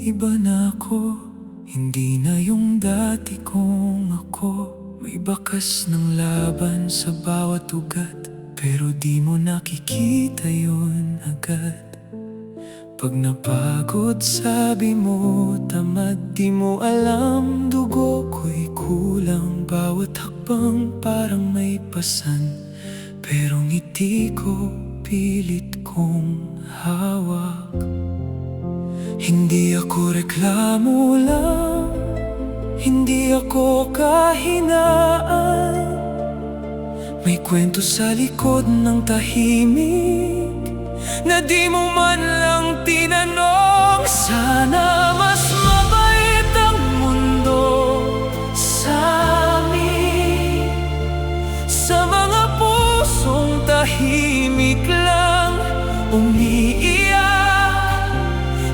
iba na ako, hindi na yung dati kong ako. May bakas ng laban sa bawat ugat, pero di mo nakikita yun agad. Pag napagod sabi mo tamad, di mo alam dugo ko'y kulang. Bawat hakbang parang may pasan, pero ngiti ko pilit kong hawak. Hindi ako reklamo lang, hindi ako kahinaan. May kwento sa likod ng tahimik na di mo man lang tinanong. Sana mas mabait ang mundo sa amin, sa mga pusong tahimik lang umiiyak.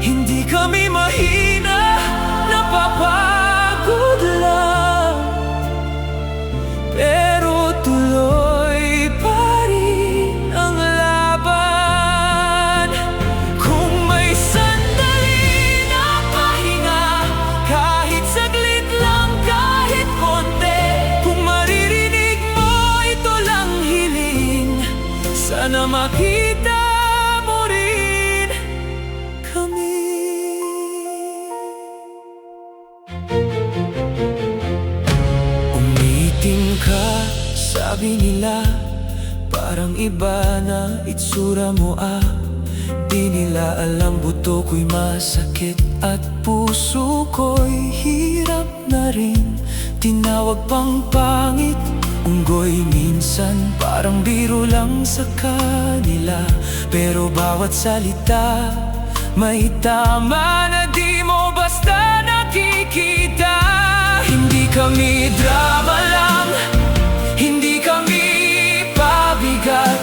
Hindi kami mahina, napapagod lang, pero tuloy pa rin ang laban. Kung may sandali na pahinga, kahit saglit lang, kahit konti, kung maririnig mo ito lang hiling, sana makita mo rin kami. Umiting ka, sabi nila, parang iba na itsura mo Di nila alam buto ko'y masakit at puso ko'y hirap na rin. Tinawag pang pangit, unggoy minsan, parang biro lang sa kanila. Pero bawat salita may tama na di mo basta nakikita. Hindi kami drama lang, hindi kami pabigat.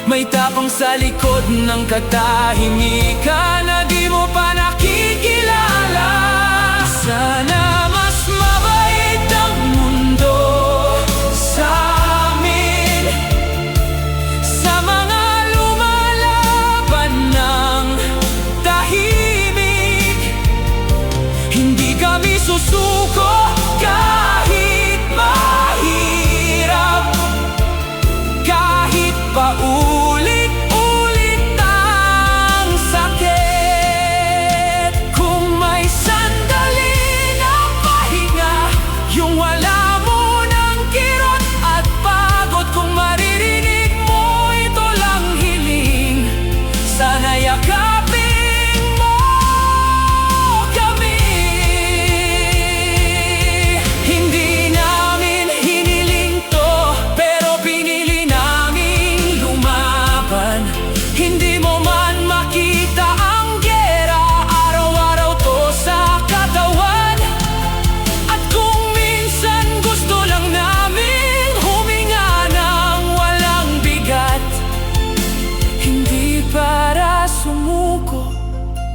May tapang sa likod ng katahimikan na di mo pa nakikilala. Sana mas mabait ang mundo sa amin, sa mga lumalaban ng tahimik. Hindi kami susuko kahit mahirap, kahit paulit-ulit ang sakit. Kung may sandali na pahinga, yung wala mo ng kirot at pagod, kung maririnig mo ito lang hiling, sana yakapin mo kami. Hindi namin hiniling to, pero pinili naming lumaban. Hindi mo man makita ang gera, araw-araw to sa katawan. At kung minsan gusto lang namin huminga ng walang bigat, hindi para sumuko,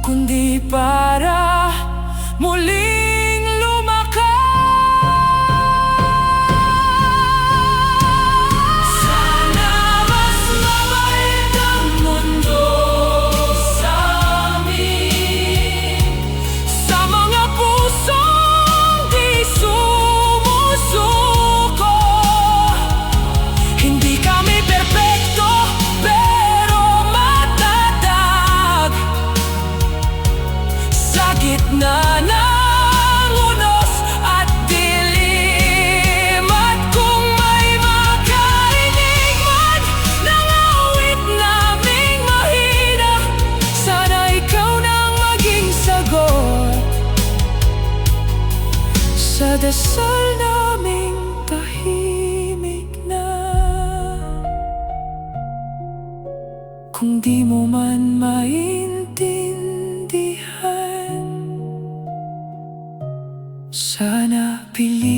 kundi para muling lumakas. Sana mas mabait ang mundo sa amin, sa mga pusong di sumusuko. Hindi kami perpekto, pero matatag. Sa gitna ng unos at dilim, at kung may makarinig man ng awit naming mahina, sana ikaw nang maging sagot sa dasal naming tahimik na. Kung di mo man maintindihan, sana piliin